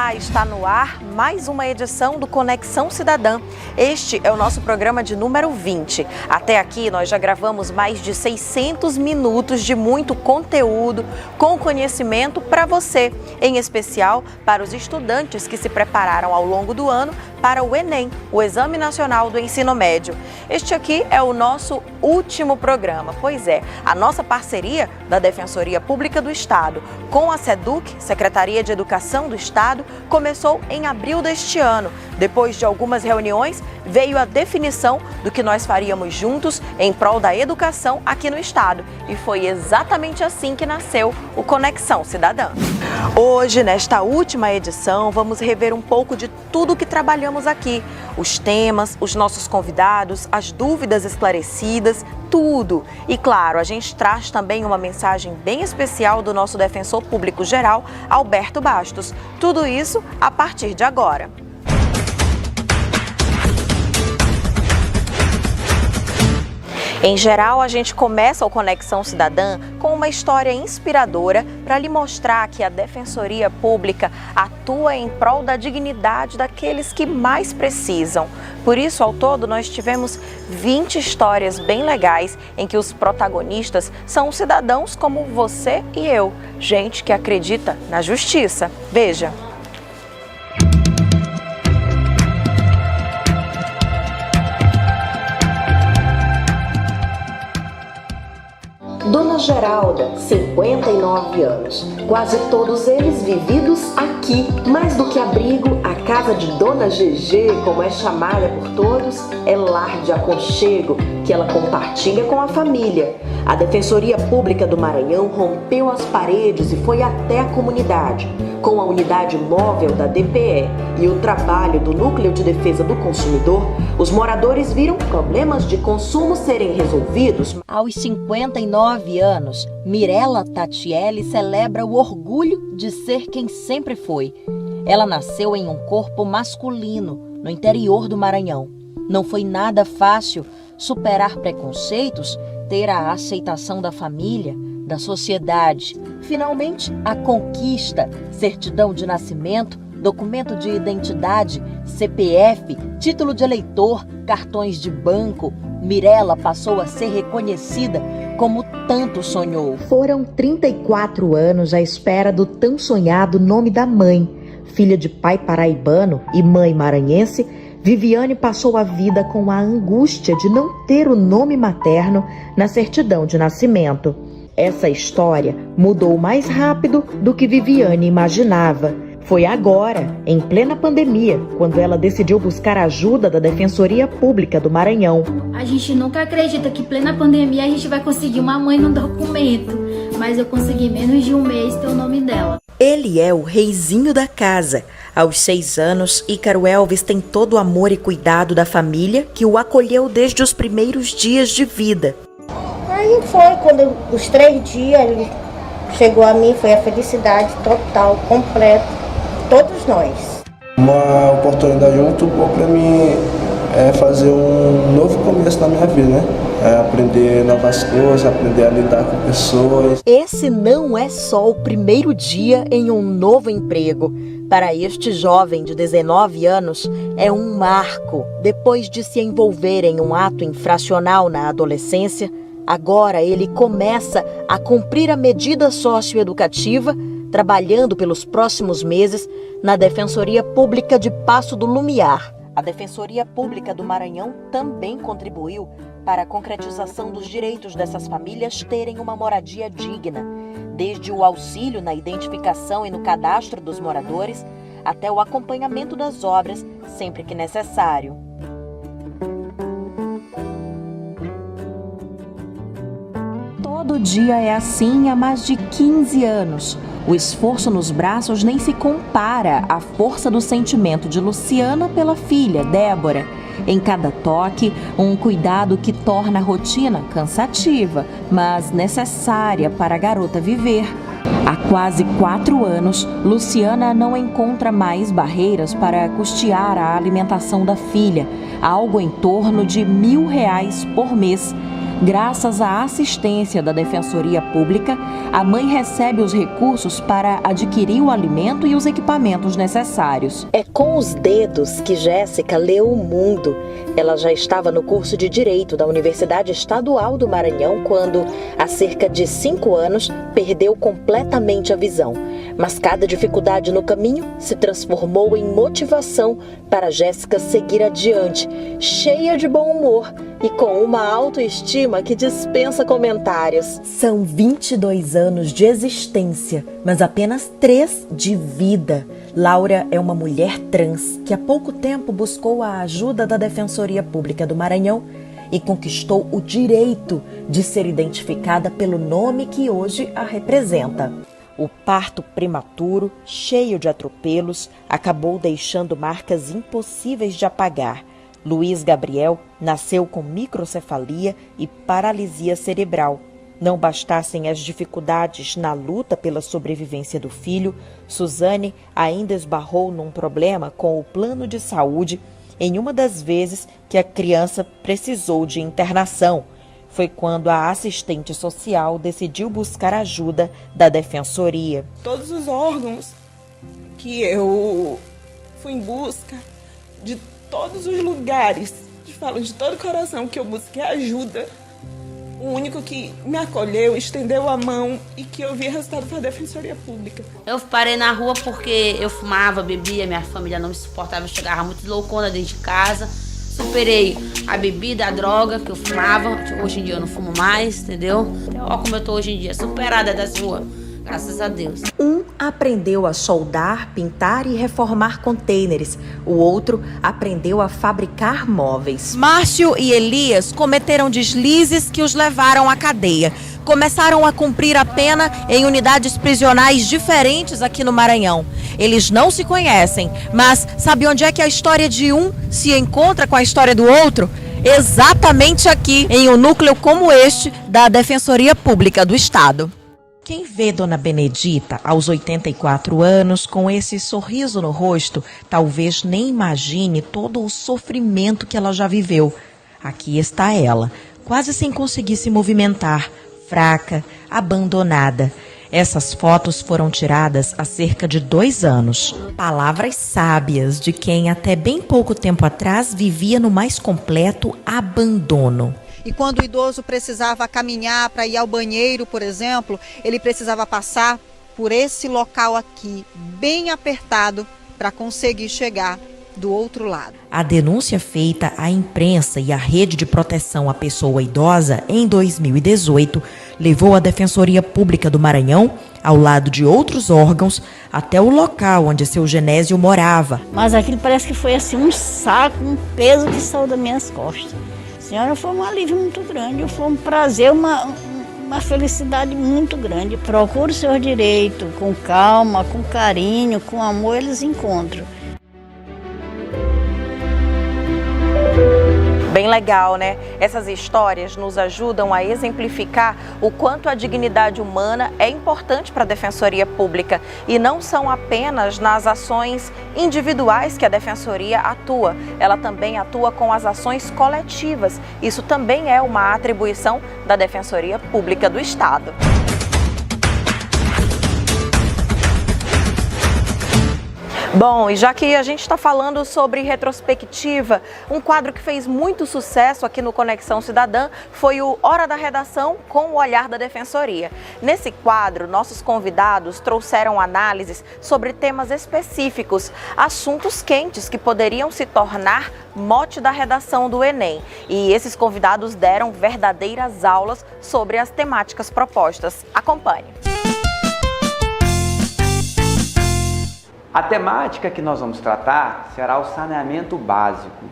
Olá, está no ar mais uma edição do Conexão Cidadã. Este é o nosso programa de número 20. Até aqui nós já gravamos mais de 600 minutos de muito conteúdo com conhecimento para você, em especial para os estudantes que se prepararam ao longo do ano para o Enem, o Exame Nacional do Ensino Médio. Este aqui é o nosso último programa, pois é, a nossa parceria da Defensoria Pública do Estado com a SEDUC, Secretaria de Educação do Estado, começou em abril deste ano. Depois de algumas reuniões, veio a definição do que nós faríamos juntos em prol da educação aqui no Estado. E foi exatamente assim que nasceu o Conexão Cidadã. Hoje, nesta última edição, vamos rever um pouco de tudo que trabalhamos aqui. Os temas, os nossos convidados, as dúvidas esclarecidas, tudo. E claro, a gente traz também uma mensagem bem especial do nosso defensor público geral, Alberto Bastos. Tudo isso a partir de agora. Em geral, a gente começa o Conexão Cidadã com uma história inspiradora para lhe mostrar que a Defensoria Pública atua em prol da dignidade daqueles que mais precisam. Por isso, ao todo, nós tivemos 20 histórias bem legais em que os protagonistas são cidadãos como você e eu, gente que acredita na justiça. Veja! Dona Geralda, 59 anos, quase todos eles vividos aqui. Mais do que abrigo, a casa de Dona GG, como é chamada por todos, é lar de aconchego que ela compartilha com a família. A Defensoria Pública do Maranhão rompeu as paredes e foi até a comunidade. Com a unidade móvel da DPE e o trabalho do Núcleo de Defesa do Consumidor, os moradores viram problemas de consumo serem resolvidos. Aos 59 anos, Mirela Tatielli celebra o orgulho de ser quem sempre foi. Ela nasceu em um corpo masculino, no interior do Maranhão. Não foi nada fácil superar preconceitos, ter a aceitação da família, da sociedade. Finalmente, a conquista, certidão de nascimento, documento de identidade, CPF, título de eleitor, cartões de banco. Mirela passou a ser reconhecida como tanto sonhou. Foram 34 anos à espera do tão sonhado nome da mãe. Filha de pai paraibano e mãe maranhense, Viviane passou a vida com a angústia de não ter o nome materno na certidão de nascimento. Essa história mudou mais rápido do que Viviane imaginava. Foi agora, em plena pandemia, quando ela decidiu buscar ajuda da Defensoria Pública do Maranhão. A gente nunca acredita que em plena pandemia a gente vai conseguir uma mãe no documento, mas eu consegui em menos de um mês ter o nome dela. Ele é o reizinho da casa. Aos 6 anos, Ícaro Elvis tem todo o amor e cuidado da família que o acolheu desde os primeiros dias de vida. Aí foi, quando os 3 dias ele chegou a mim, foi a felicidade total, completa, todos nós. Uma oportunidade muito boa para mim é fazer um novo começo na minha vida, né? É aprender novas coisas, aprender a lidar com pessoas. Esse não é só o primeiro dia em um novo emprego. Para este jovem de 19 anos, é um marco. Depois de se envolver em um ato infracional na adolescência, agora ele começa a cumprir a medida socioeducativa, trabalhando pelos próximos meses na Defensoria Pública de Passo do Lumiar. A Defensoria Pública do Maranhão também contribuiu para a concretização dos direitos dessas famílias terem uma moradia digna, desde o auxílio na identificação e no cadastro dos moradores, até o acompanhamento das obras sempre que necessário. Todo dia é assim há mais de 15 anos. O esforço nos braços nem se compara à força do sentimento de Luciana pela filha, Débora. Em cada toque, um cuidado que torna a rotina cansativa, mas necessária para a garota viver. Há quase 4 anos, Luciana não encontra mais barreiras para custear a alimentação da filha, algo em torno de R$ 1.000 por mês. Graças à assistência da Defensoria Pública, a mãe recebe os recursos para adquirir o alimento e os equipamentos necessários. É com os dedos que Jéssica leu o mundo. Ela já estava no curso de Direito da Universidade Estadual do Maranhão quando, há cerca de 5 anos, perdeu completamente a visão. Mas cada dificuldade no caminho se transformou em motivação para Jéssica seguir adiante, cheia de bom humor e com uma autoestima que dispensa comentários. São 22 anos de existência, mas apenas 3 de vida. Laura é uma mulher trans que há pouco tempo buscou a ajuda da Defensoria Pública do Maranhão e conquistou o direito de ser identificada pelo nome que hoje a representa. O parto prematuro, cheio de atropelos, acabou deixando marcas impossíveis de apagar. Luiz Gabriel nasceu com microcefalia e paralisia cerebral. Não bastassem as dificuldades na luta pela sobrevivência do filho, Suzane ainda esbarrou num problema com o plano de saúde em uma das vezes que a criança precisou de internação. Foi quando a assistente social decidiu buscar ajuda da Defensoria. Todos os órgãos que eu fui em busca, de todos os lugares, de todo o coração que eu busquei ajuda, o único que me acolheu, estendeu a mão e que eu vi resultado foi a Defensoria Pública. Eu parei na rua porque eu fumava, bebia, minha família não me suportava, eu chegava muito loucona dentro de casa. Superei a bebida, a droga que eu fumava, hoje em dia eu não fumo mais, entendeu? Olha como eu tô hoje em dia, superada das ruas, graças a Deus. Um aprendeu a soldar, pintar e reformar contêineres. O outro aprendeu a fabricar móveis. Márcio e Elias cometeram deslizes que os levaram à cadeia. Começaram a cumprir a pena em unidades prisionais diferentes aqui no Maranhão. Eles não se conhecem, mas sabe onde é que a história de um se encontra com a história do outro? Exatamente aqui, em um núcleo como este da Defensoria Pública do Estado. Quem vê Dona Benedita aos 84 anos com esse sorriso no rosto, talvez nem imagine todo o sofrimento que ela já viveu. Aqui está ela, quase sem conseguir se movimentar, fraca, abandonada. Essas fotos foram tiradas há cerca de 2 anos. Palavras sábias de quem até bem pouco tempo atrás vivia no mais completo abandono. E quando o idoso precisava caminhar para ir ao banheiro, por exemplo, ele precisava passar por esse local aqui, bem apertado, para conseguir chegar do outro lado. A denúncia feita à imprensa e à Rede de Proteção à Pessoa Idosa em 2018 levou a Defensoria Pública do Maranhão, ao lado de outros órgãos, até o local onde seu Genésio morava. Mas aquilo parece que foi assim um saco, um peso que saiu das minhas costas. Senhora, foi um alívio muito grande, foi um prazer, uma felicidade muito grande. Procure o seu direito, com calma, com carinho, com amor, eles encontram. Bem legal, né? Essas histórias nos ajudam a exemplificar o quanto a dignidade humana é importante para a Defensoria Pública e não são apenas nas ações individuais que a Defensoria atua, ela também atua com as ações coletivas. Isso também é uma atribuição da Defensoria Pública do Estado. Bom, e já que a gente está falando sobre retrospectiva, um quadro que fez muito sucesso aqui no Conexão Cidadã foi o Hora da Redação com o Olhar da Defensoria. Nesse quadro, nossos convidados trouxeram análises sobre temas específicos, assuntos quentes que poderiam se tornar mote da redação do Enem. E esses convidados deram verdadeiras aulas sobre as temáticas propostas. Acompanhe. A temática que nós vamos tratar será o saneamento básico.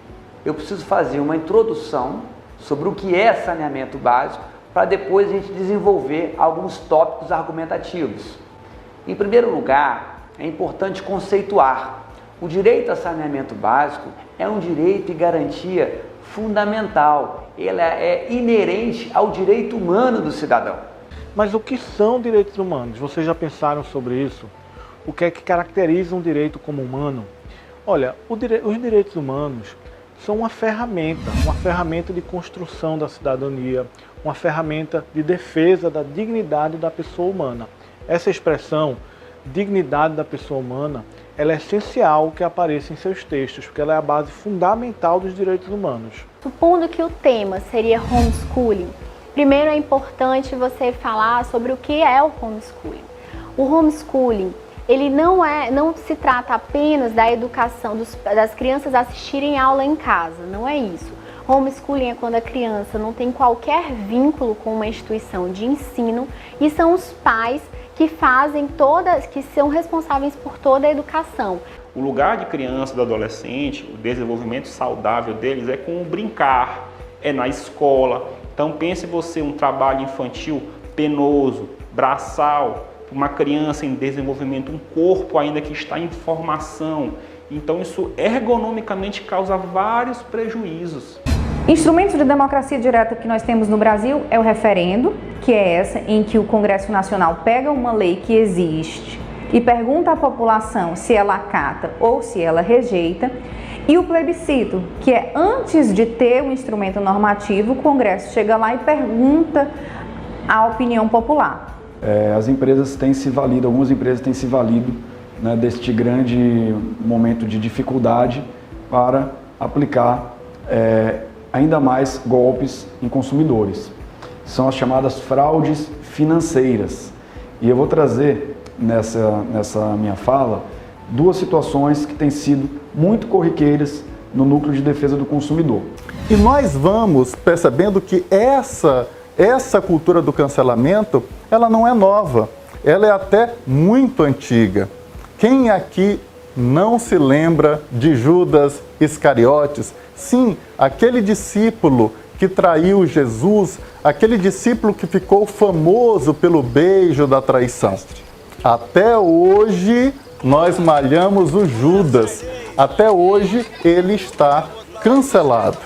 Eu preciso fazer uma introdução sobre o que é saneamento básico para depois a gente desenvolver alguns tópicos argumentativos. Em primeiro lugar, é importante conceituar. O direito a saneamento básico é um direito e garantia fundamental. Ele é inerente ao direito humano do cidadão. Mas o que são direitos humanos? Vocês já pensaram sobre isso? O que é que caracteriza um direito como humano? Olha, os direitos humanos são uma ferramenta de construção da cidadania, uma ferramenta de defesa da dignidade da pessoa humana. Essa expressão, dignidade da pessoa humana, ela é essencial que apareça em seus textos, porque ela é a base fundamental dos direitos humanos. Supondo que o tema seria homeschooling, primeiro é importante você falar sobre o que é o homeschooling. O homeschooling, ele não se trata apenas da educação das crianças assistirem aula em casa, não é isso. Homeschooling é quando a criança não tem qualquer vínculo com uma instituição de ensino e são os pais que são responsáveis por toda a educação. O lugar de criança e do adolescente, o desenvolvimento saudável deles é com o brincar, é na escola. Então pense você um trabalho infantil penoso, braçal, uma criança em desenvolvimento, um corpo ainda que está em formação. Então isso ergonomicamente causa vários prejuízos. Instrumento de democracia direta que nós temos no Brasil é o referendo, que é essa em que o Congresso Nacional pega uma lei que existe e pergunta à população se ela acata ou se ela rejeita, e o plebiscito, que é antes de ter um instrumento normativo, o Congresso chega lá e pergunta a opinião popular. As empresas têm se valido, algumas empresas têm se valido, né, deste grande momento de dificuldade para aplicar ainda mais golpes em consumidores. São as chamadas fraudes financeiras. E eu vou trazer nessa minha fala duas situações que têm sido muito corriqueiras no núcleo de defesa do consumidor. E nós vamos percebendo que essa cultura do cancelamento, ela não é nova, ela é até muito antiga. Quem aqui não se lembra de Judas Iscariotes? Sim, aquele discípulo que traiu Jesus, aquele discípulo que ficou famoso pelo beijo da traição. Até hoje nós malhamos o Judas, até hoje ele está cancelado.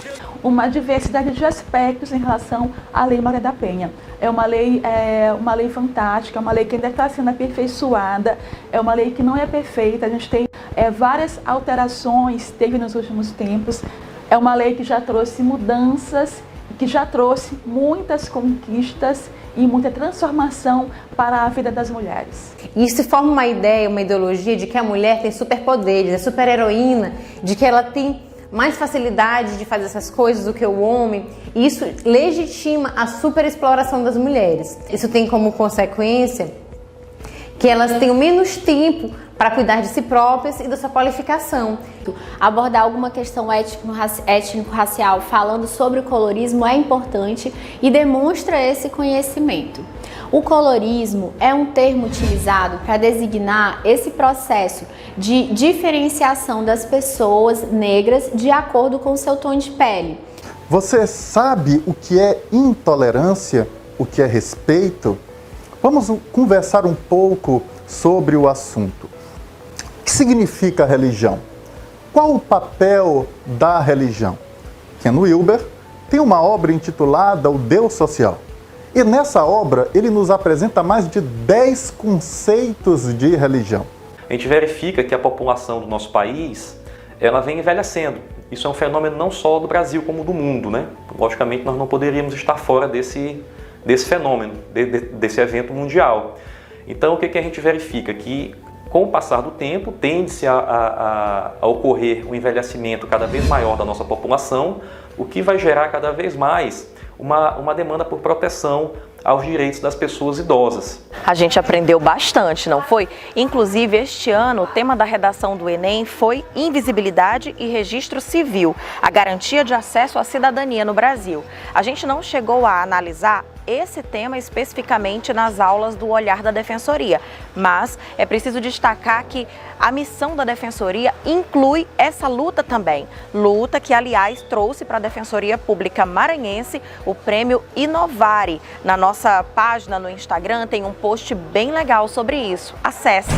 Uma diversidade de aspectos em relação à Lei Maria da Penha. É uma lei fantástica, é uma lei que ainda está sendo aperfeiçoada, é uma lei que não é perfeita, a gente tem várias alterações, teve nos últimos tempos, é uma lei que já trouxe mudanças, que já trouxe muitas conquistas e muita transformação para a vida das mulheres. E se forma uma ideia, uma ideologia de que a mulher tem superpoderes, é super-heroína, de que ela tem mais facilidade de fazer essas coisas do que o homem. E isso legitima a superexploração das mulheres. Isso tem como consequência que elas tenham menos tempo para cuidar de si próprias e da sua qualificação. Abordar alguma questão étnico-racial falando sobre o colorismo é importante e demonstra esse conhecimento. O colorismo é um termo utilizado para designar esse processo de diferenciação das pessoas negras de acordo com o seu tom de pele. Você sabe o que é intolerância, o que é respeito? Vamos conversar um pouco sobre o assunto. O que significa religião? Qual o papel da religião? Ken Wilber tem uma obra intitulada O Deus Social. E nessa obra ele nos apresenta mais de 10 conceitos de religião. A gente verifica que a população do nosso país, ela vem envelhecendo. Isso é um fenômeno não só do Brasil como do mundo, né? Logicamente nós não poderíamos estar fora desse fenômeno, desse evento mundial. Então o que a gente verifica? Que com o passar do tempo tende-se a ocorrer um envelhecimento cada vez maior da nossa população, o que vai gerar cada vez mais uma demanda por proteção aos direitos das pessoas idosas. A gente aprendeu bastante, não foi? Inclusive, este ano, o tema da redação do Enem foi Invisibilidade e Registro Civil, a garantia de acesso à cidadania no Brasil. A gente não chegou a analisar esse tema especificamente nas aulas do Olhar da Defensoria, mas é preciso destacar que a missão da Defensoria inclui essa luta também. Luta que, aliás, trouxe para a Defensoria Pública Maranhense o prêmio Inovare. Na nossa página no Instagram tem um post bem legal sobre isso. Acesse!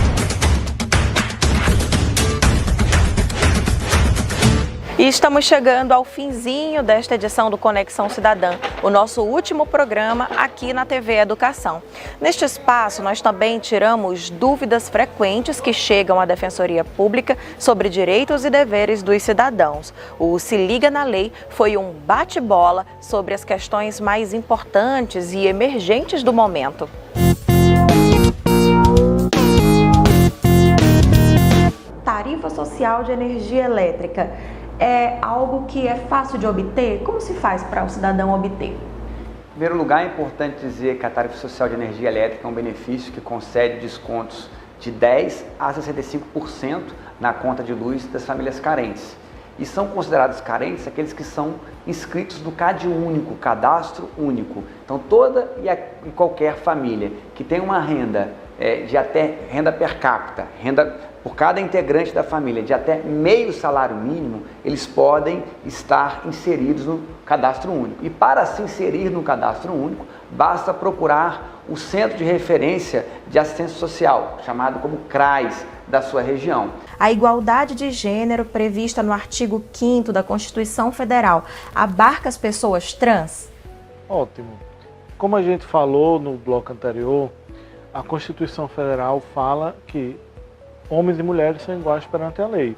E estamos chegando ao finzinho desta edição do Conexão Cidadã, o nosso último programa aqui na TV Educação. Neste espaço, nós também tiramos dúvidas frequentes que chegam à Defensoria Pública sobre direitos e deveres dos cidadãos. O Se Liga na Lei foi um bate-bola sobre as questões mais importantes e emergentes do momento. Tarifa social de energia elétrica é algo que é fácil de obter? Como se faz para o cidadão obter? Em primeiro lugar, é importante dizer que a tarifa social de energia elétrica é um benefício que concede descontos de 10% a 65% na conta de luz das famílias carentes. E são considerados carentes aqueles que são inscritos no CAD único, Cadastro Único. Então, toda e qualquer família que tem uma renda de até renda per capita, renda por cada integrante da família de até meio salário mínimo, eles podem estar inseridos no Cadastro Único. E para se inserir no Cadastro Único, basta procurar o Centro de Referência de Assistência Social, chamado como CRAS, da sua região. A igualdade de gênero prevista no artigo 5º da Constituição Federal abarca as pessoas trans? Ótimo. Como a gente falou no bloco anterior, a Constituição Federal fala que homens e mulheres são iguais perante a lei.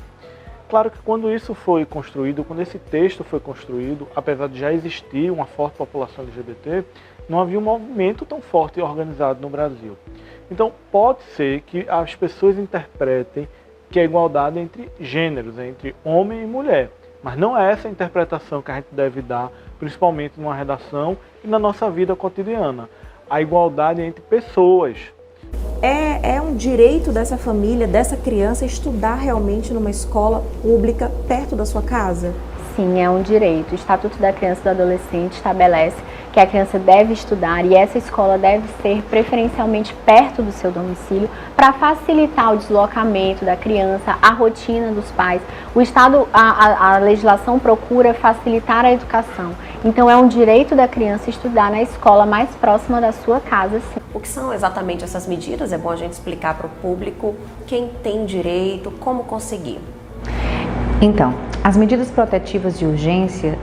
Claro que quando isso foi construído, quando esse texto foi construído, apesar de já existir uma forte população LGBT, não havia um movimento tão forte e organizado no Brasil. Então, pode ser que as pessoas interpretem que a igualdade é entre gêneros, entre homem e mulher. Mas não é essa a interpretação que a gente deve dar, principalmente numa redação e na nossa vida cotidiana. A igualdade é entre pessoas. É um direito dessa família, dessa criança, estudar realmente numa escola pública perto da sua casa? Sim, é um direito. O Estatuto da Criança e do Adolescente estabelece que a criança deve estudar e essa escola deve ser preferencialmente perto do seu domicílio para facilitar o deslocamento da criança, a rotina dos pais. O Estado, a legislação procura facilitar a educação. Então é um direito da criança estudar na escola mais próxima da sua casa, sim. O que são exatamente essas medidas? É bom a gente explicar para o público quem tem direito, como conseguir. Então, as medidas protetivas de urgência,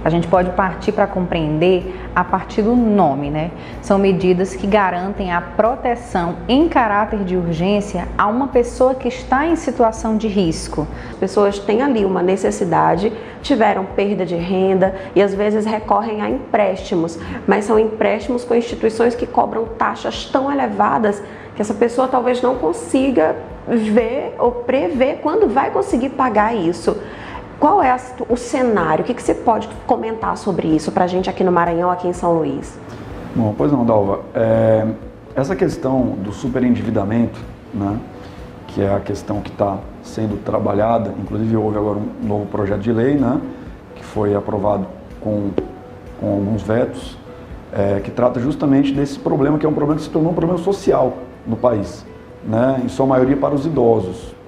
a gente pode partir para compreender a partir do nome, né? São medidas que garantem a proteção em caráter de urgência a uma pessoa que está em situação de risco. As pessoas têm ali uma necessidade, tiveram perda de renda e às vezes recorrem a empréstimos, mas são empréstimos com instituições que cobram taxas tão elevadas que essa pessoa talvez não consiga ver ou prever quando vai conseguir pagar isso. Qual é o cenário? O que você pode comentar sobre isso para a gente aqui no Maranhão, aqui em São Luís? Bom, pois não, Dalva. Essa questão do superendividamento, né, que é a questão que está sendo trabalhada, inclusive houve agora um novo projeto de lei, né, que foi aprovado com alguns vetos, que trata justamente desse problema, que é um problema que se tornou um problema social no país, né, em sua maioria para os idosos.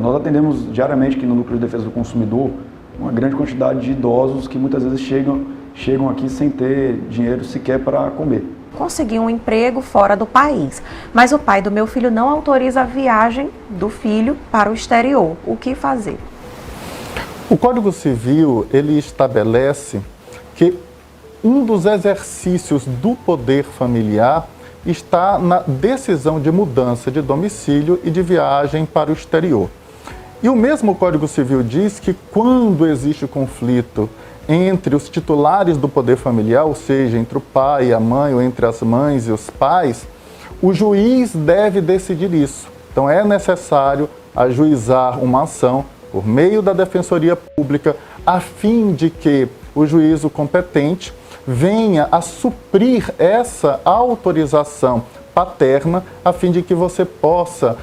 Nós atendemos diariamente aqui no Núcleo de Defesa do Consumidor uma grande quantidade de idosos que muitas vezes chegam aqui sem ter dinheiro sequer para comer. Consegui um emprego fora do país, mas o pai do meu filho não autoriza a viagem do filho para o exterior. O que fazer? O Código Civil, ele estabelece que um dos exercícios do poder familiar está na decisão de mudança de domicílio e de viagem para o exterior. E o mesmo Código Civil diz que quando existe conflito entre os titulares do poder familiar, ou seja, entre o pai e a mãe, ou entre as mães e os pais, o juiz deve decidir isso. Então é necessário ajuizar uma ação por meio da Defensoria Pública, a fim de que o juízo competente venha a suprir essa autorização paterna, a fim de que você possa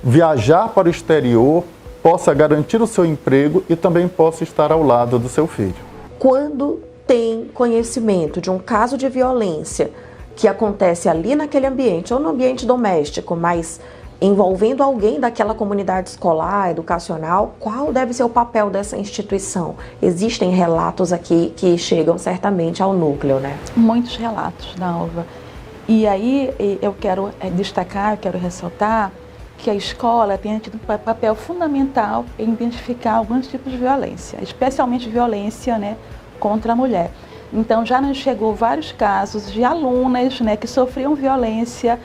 viajar para o exterior, possa garantir o seu emprego e também possa estar ao lado do seu filho. Quando tem conhecimento de um caso de violência que acontece ali naquele ambiente ou no ambiente doméstico, mas envolvendo alguém daquela comunidade escolar, educacional, qual deve ser o papel dessa instituição? Existem relatos aqui que chegam certamente ao núcleo, né? Muitos relatos, Dalva. E aí eu quero destacar, eu quero ressaltar que a escola tenha tido um papel fundamental em identificar alguns tipos de violência, especialmente violência, né, contra a mulher. Então já nos chegou vários casos de alunas, né, que sofriam violência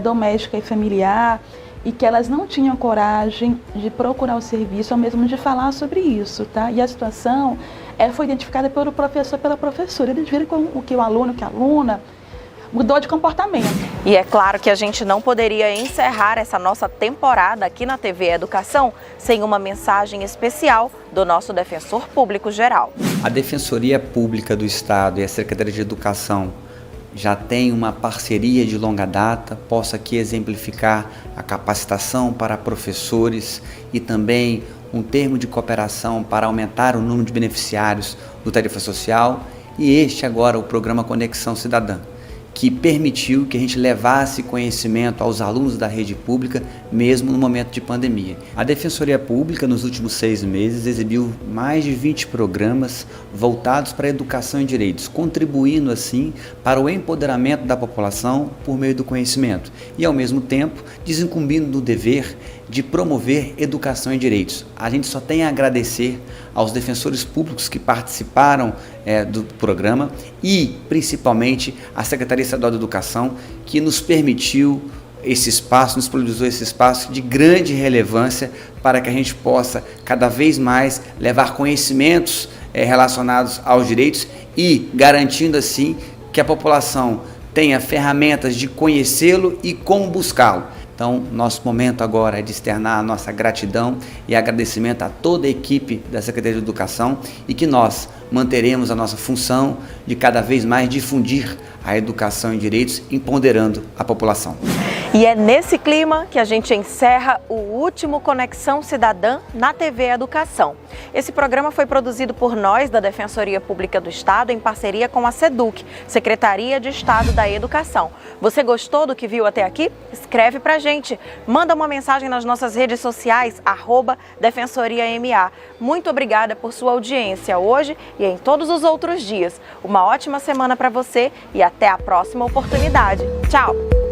doméstica e familiar e que elas não tinham coragem de procurar o serviço ou mesmo de falar sobre isso, tá? E a situação foi identificada pelo professor, pela professora. Eles viram que o aluno, que a aluna mudou de comportamento. E é claro que a gente não poderia encerrar essa nossa temporada aqui na TV Educação sem uma mensagem especial do nosso defensor público geral. A Defensoria Pública do Estado e a Secretaria de Educação já tem uma parceria de longa data. Posso aqui exemplificar a capacitação para professores e também um termo de cooperação para aumentar o número de beneficiários do Tarifa Social e este agora o programa Conexão Cidadã, que permitiu que a gente levasse conhecimento aos alunos da rede pública, mesmo no momento de pandemia. A Defensoria Pública, nos últimos 6 meses, exibiu mais de 20 programas voltados para a educação e direitos, contribuindo, assim, para o empoderamento da população por meio do conhecimento e, ao mesmo tempo, desincumbindo do dever de promover educação e direitos. A gente só tem a agradecer aos defensores públicos que participaram do programa e, principalmente, à Secretaria Estadual de Educação, que nos permitiu esse espaço, nos priorizou esse espaço de grande relevância para que a gente possa cada vez mais levar conhecimentos relacionados aos direitos e garantindo assim que a população tenha ferramentas de conhecê-lo e como buscá-lo. Então, nosso momento agora é de externar a nossa gratidão e agradecimento a toda a equipe da Secretaria de Educação e que nós manteremos a nossa função de cada vez mais difundir a educação e direitos, empoderando a população. E é nesse clima que a gente encerra o último Conexão Cidadã na TV Educação. Esse programa foi produzido por nós da Defensoria Pública do Estado em parceria com a SEDUC, Secretaria de Estado da Educação. Você gostou do que viu até aqui? Escreve pra gente. Manda uma mensagem nas nossas redes sociais, @DefensoriaMA. Muito obrigada por sua audiência hoje e em todos os outros dias. Uma ótima semana para você e até a próxima oportunidade. Tchau!